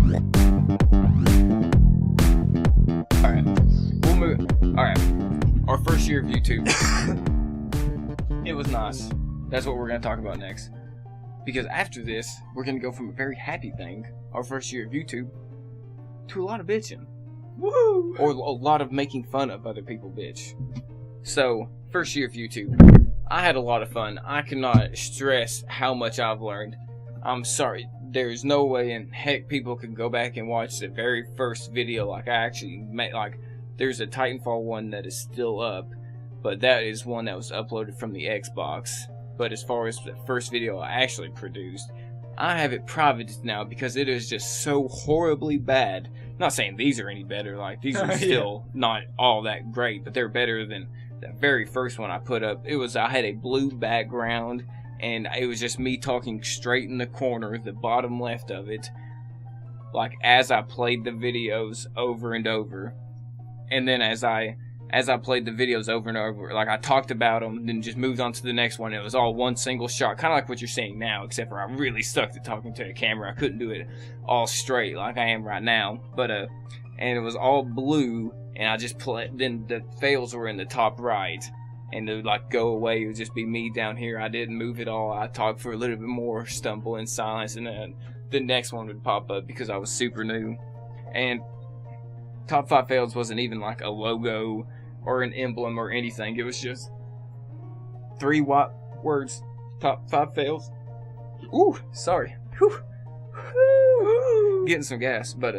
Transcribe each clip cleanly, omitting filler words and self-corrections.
Alright, we'll move. Alright, our first year of YouTube. It was nice. That's what we're going to talk about next. Because after this, we're going to go from a very happy thing, our first year of YouTube, to a lot of bitching. Woo! Or a lot of making fun of other people bitch. So, first year of YouTube. I had a lot of fun. I cannot stress how much I've learned. I'm sorry. There's no way in heck people can go back and watch the very first video like I actually made. Like, there's a Titanfall one that is still up, but that is one that was uploaded from the Xbox. But as far as the first video I actually produced, I have it private now because it is just so horribly bad. Not saying these are any better, like these are still not all that great, but they're better than the very first one I put up. I had a blue background, and it was just me talking straight in the corner, the bottom left of it, like as I played the videos over and over. And then as I played the videos over and over, like I talked about them, then just moved on to the next one. It was all one single shot, kind of like what you're seeing now, except for I really stuck to talking to a camera. I couldn't do it all straight like I am right now. But and it was all blue, and I just played. Then the fails were in the top right, and they would like go away. It would just be me down here. I didn't move at all. I talked for a little bit more, stumble in silence, and then the next one would pop up because I was super new. And top 5 fails wasn't even like a logo or an emblem or anything. It was just 3 words. Top 5 fails. Ooh, sorry. Whew. Getting some gas, but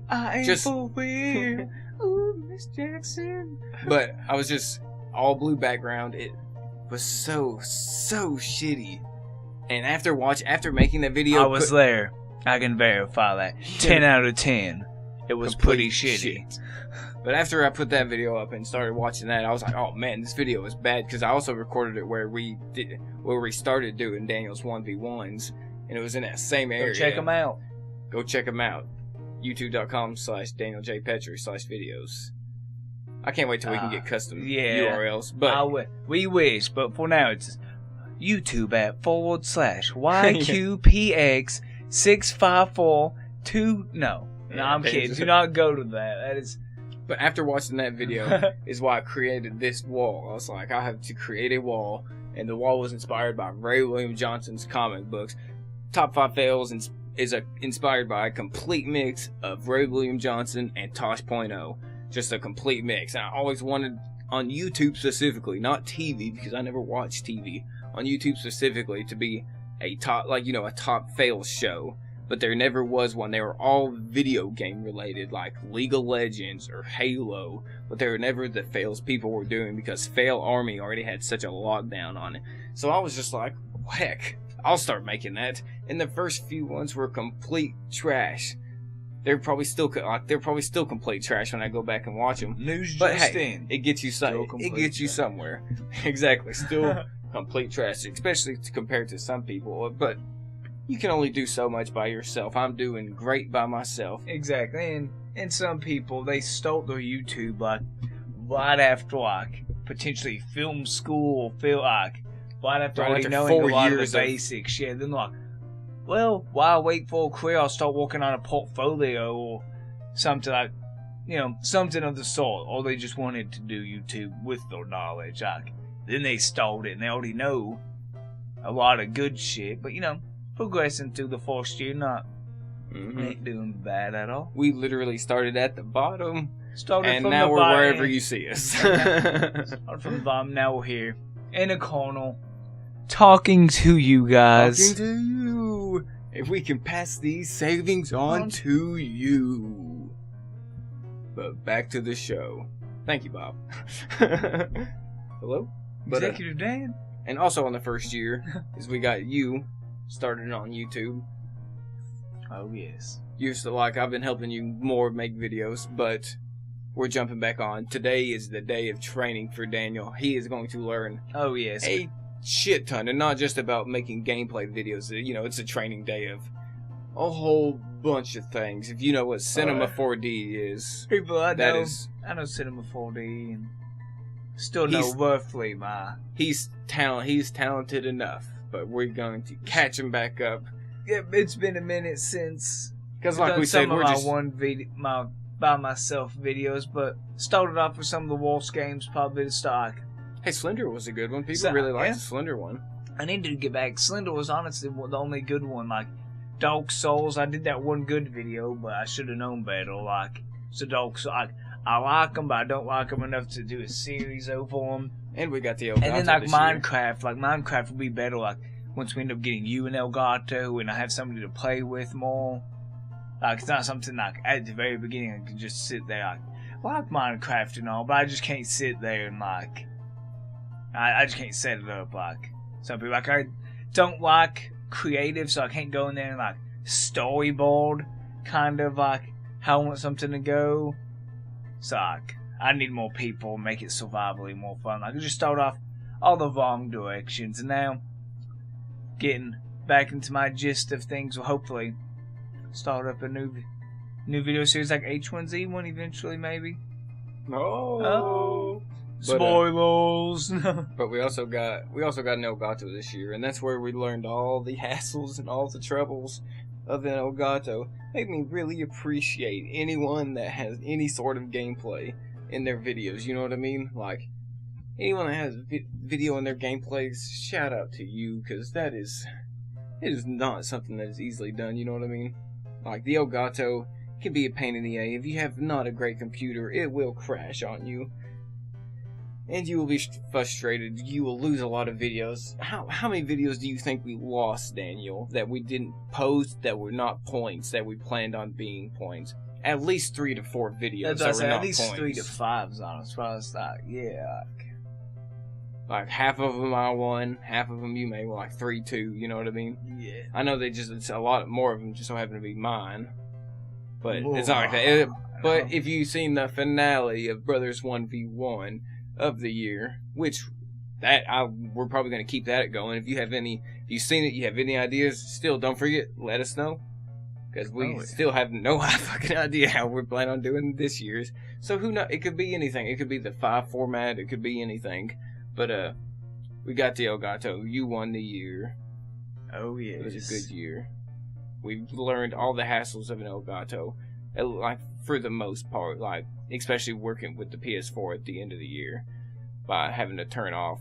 I ain't just for real. Ooh, Miss Jackson. But I was just all blue background. It was so shitty. And after making that video, I was there. I can verify that. 10 out of 10. It was pretty shitty. Shit. But after I put that video up and started watching that, I was like, oh man, this video is bad, because I also recorded it where we started doing Daniel's 1v1s, and it was in that same area. Go check them out. Go check them out. youtube.com/DanielJPetry/videos. I can't wait till we can get custom URLs. But we wish, but for now it's YouTube at /YQPX6542. No, I'm kidding. Do not go to that. That is. But after watching that video is why I created this wall. I was like, I have to create a wall, and the wall was inspired by Ray William Johnson's comic books. Top 5 fails is inspired by a complete mix of Ray William Johnson and Tosh.0. Just a complete mix. And I always wanted, on YouTube specifically, not TV, because I never watched TV, on YouTube specifically, to be a top, a top fails show. But there never was one. They were all video game related, like League of Legends or Halo. But they were never the fails people were doing, because Fail Army already had such a lockdown on it. So I was just like, heck, I'll start making that. And the first few ones were complete trash. They're probably still complete trash when I go back and watch them. News but just hey, in. It gets you somewhere. Exactly, still complete trash, especially compared to some people. But you can only do so much by yourself. I'm doing great by myself. Exactly, and some people, they start their YouTube like right after potentially film school, right after already knowing a lot of the basics. Yeah, then like, well, while I wait for a career, I'll start working on a portfolio or something like, something of the sort. Or they just wanted to do YouTube with their knowledge. Then they stalled it and they already know a lot of good shit. But, progressing through the first year, ain't doing bad at all. We literally started at the bottom. And now we're wherever you see us. Started from the bottom, now we're here in a corner, talking to you guys. Talking to you. If we can pass these savings on to you. But back to the show. Thank you, Bob. Hello? Executive Dan. And also on the first year is we got you started on YouTube. Oh, yes. I've been helping you more make videos, but we're jumping back on. Today is the day of training for Daniel. He is going to learn a shit ton, and not just about making gameplay videos. It's a training day of a whole bunch of things. If you know what Cinema 4D is, I know Cinema 4D, and still know roughly He's talented enough, but we're going to catch him back up. Yeah, it's been a minute since Because like we said, we're just my by myself videos, but started off with some of the Wolves games probably to start. Hey, Slender was a good one. People really liked the Slender one. I needed to get back. Slender was honestly the only good one. Like Dark Souls, I did that one good video, but I should have known better. Like so, Dark Souls, I like them, but I don't like them enough to do a series over them. And we got the Elgato. And then like Minecraft, Minecraft would be better. Like once we end up getting you and Elgato, and I have somebody to play with more. Like it's not something like at the very beginning I can just sit there like Minecraft and all, but I just can't sit there and like I just can't set it up like some people. Like I don't like creative, so I can't go in there and like storyboard kind of like how I want something to go. So like I need more people, make it survivally more fun. Like I just start off all the wrong directions, and now getting back into my gist of things will hopefully start up a new video series like H1Z1 eventually, maybe. Oh. Spoilers. But we also got an Elgato this year, and that's where we learned all the hassles and all the troubles of an Elgato. Made me really appreciate anyone that has any sort of gameplay in their videos. You know what I mean? Like anyone that has video in their gameplays, shout out to you, because it is not something that is easily done. You know what I mean? Like, the Elgato can be a pain in the A. If you have not a great computer, it will crash on you. And you will be frustrated. You will lose a lot of videos. How many videos do you think we lost, Daniel, that we didn't post, that were not points, that we planned on being points? At least 3 to 4 videos that were not points. At least 3 to 5's on as far as that, yeah. Like half of them I won, half of them you made, like 3-2, you know what I mean? Yeah. I know it's a lot more of them just so happen to be mine. But it's not like that. But if you've seen the finale of Brothers 1v1 of the year, which we're probably going to keep that going. If you've seen it, you have any ideas, still don't forget, let us know. Because we still have no fucking idea how we're planning on doing this year's. So who knows? It could be anything. It could be the 5 format. It could be anything. But we got the Elgato. You won the year. Oh yes. It was a good year. We've learned all the hassles of an Elgato, like for the most part, like especially working with the PS4 at the end of the year, by having to turn off.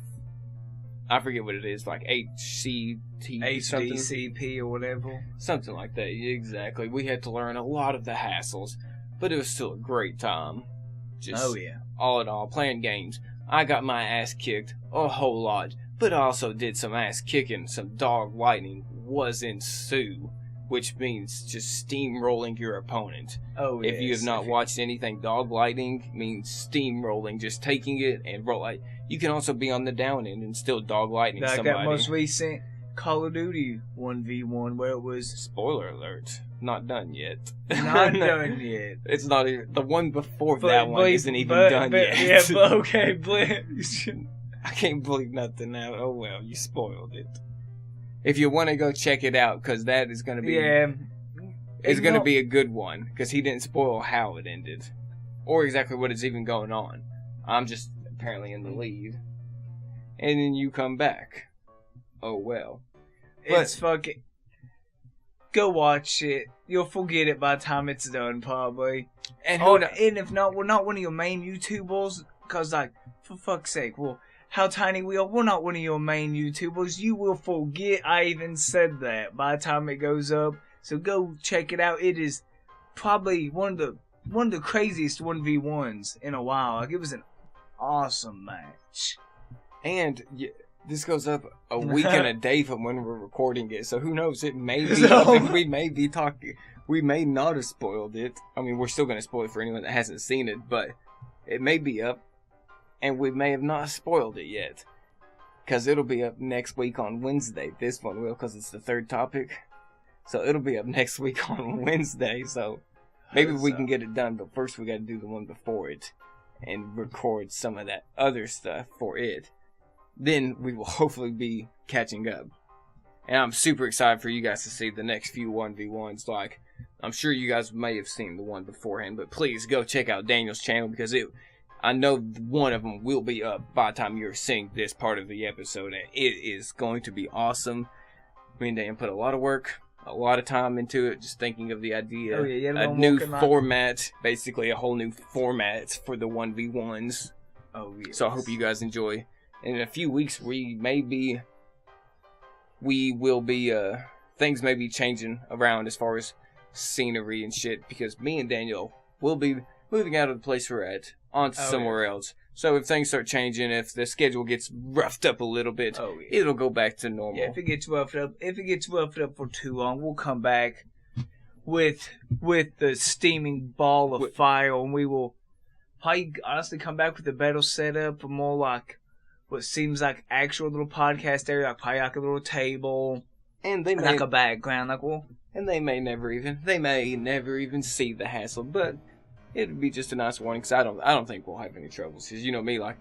I forget what it is, like HDCP or whatever. Something like that. Exactly. We had to learn a lot of the hassles, but it was still a great time. Just all in all, playing games. I got my ass kicked a whole lot, but I also did some ass kicking. Some dog lightning was ensue, which means just steamrolling your opponent. If you have not watched anything, dog lightning means steamrolling, just taking it and roll. You can also be on the down end and still dog lightning somebody. Like that most recent Call of Duty 1v1 where it was... Spoiler alert. Not done yet. Not done yet. It's not even... The one before that one isn't even done yet. Yeah, but okay, please. I can't believe nothing now. Oh well, you spoiled it. If you want to go check it out, because that is going to be... Yeah. It's going to be a good one, because he didn't spoil how it ended. Or exactly what is even going on. I'm just apparently in the lead. And then you come back. Oh well. It's fucking... Go watch it. You'll forget it by the time it's done, probably. And if not, we're not one of your main YouTubers. Because, like, for fuck's sake, well, how tiny we are, we're not one of your main YouTubers. You will forget I even said that by the time it goes up. So go check it out. It is probably one of the craziest 1v1s in a while. Like, it was an awesome match. And... this goes up a week and a day from when we're recording it, so who knows? It may be up and we may be talking. We may not have spoiled it. I mean, we're still going to spoil it for anyone that hasn't seen it, but it may be up, and we may have not spoiled it yet. Because it'll be up next week on Wednesday. This one will, because it's the third topic. So it'll be up next week on Wednesday, so maybe we can get it done, but first we got to do the one before it and record some of that other stuff for it. Then we will hopefully be catching up. And I'm super excited for you guys to see the next few 1v1s. Like, I'm sure you guys may have seen the one beforehand, but please go check out Daniel's channel, because I know one of them will be up by the time you're seeing this part of the episode, and it is going to be awesome. Me and Dan put a lot of work a lot of time into it, just thinking of the idea. Oh, yeah, a new format, basically a whole new format for the 1v1s. Oh, yes. So I hope you guys enjoy. In a few weeks, things may be changing around as far as scenery and shit, because me and Daniel will be moving out of the place we're at onto somewhere else. So if things start changing, if the schedule gets roughed up a little bit, it'll go back to normal. Yeah, if it gets roughed up for too long, we'll come back with the steaming ball of fire, and we will probably honestly come back with a better setup, more like what seems like actual little podcast area, like probably like a little table, and they may, like a background, and they may never even see the hassle, but it'd be just a nice warning, because I don't think we'll have any troubles, because you know me, like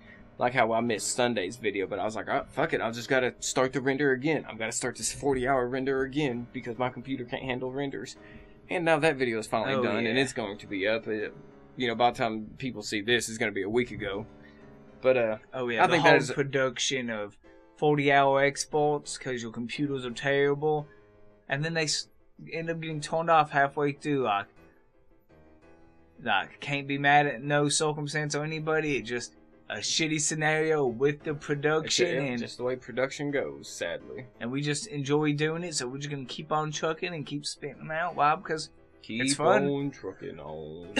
how I missed Sunday's video, but I was like, oh, fuck it, I've just got to start the render again. I've got to start this 40-hour render again, because my computer can't handle renders. And now that video is finally done, and it's going to be up. By the time people see this, it's going to be a week ago. But, I think that is production of 40-hour exports, because your computers are terrible, and then they end up getting turned off halfway through, like, can't be mad at no circumstance or anybody. It's just a shitty scenario with the production. And just the way production goes, sadly. And we just enjoy doing it, so we're just going to keep on trucking and keep spitting them out. Why? Because it's fun. Keep on trucking on.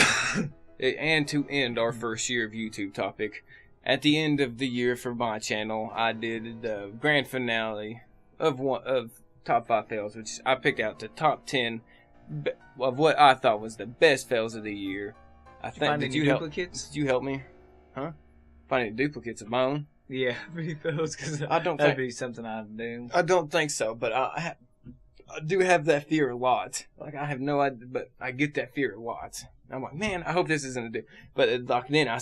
And to end our first year of YouTube topic, at the end of the year for my channel, I did the grand finale of Top 5 Fails, which I picked out the top 10 of what I thought was the best fails of the year. Did you help me? Huh? Finding duplicates of my own? Yeah, fails, because that'd be something I'd do. I don't think so, but I do have that fear a lot. Like, I have no idea, but I get that fear a lot. I'm like, man, I hope this isn't a duplicate. But like, then I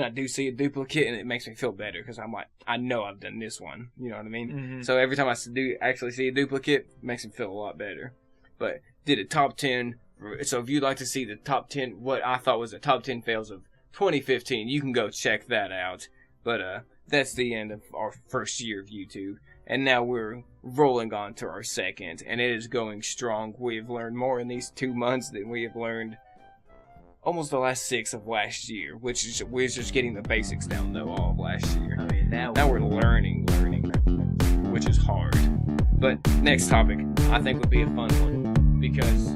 do see a duplicate, and it makes me feel better, because I'm like, I know I've done this one. You know what I mean? Mm-hmm. So every time I actually see a duplicate, it makes me feel a lot better. But did a top 10. So if you'd like to see the top 10, what I thought was the top 10 fails of 2015, you can go check that out. But that's the end of our first year of YouTube. And now we're rolling on to our second, and it is going strong. We have learned more in these 2 months than we have learned almost the last 6 of last year, we're just getting the basics down, though, all of last year. I mean, now we're learning, which is hard. But next topic, I think, would be a fun one, because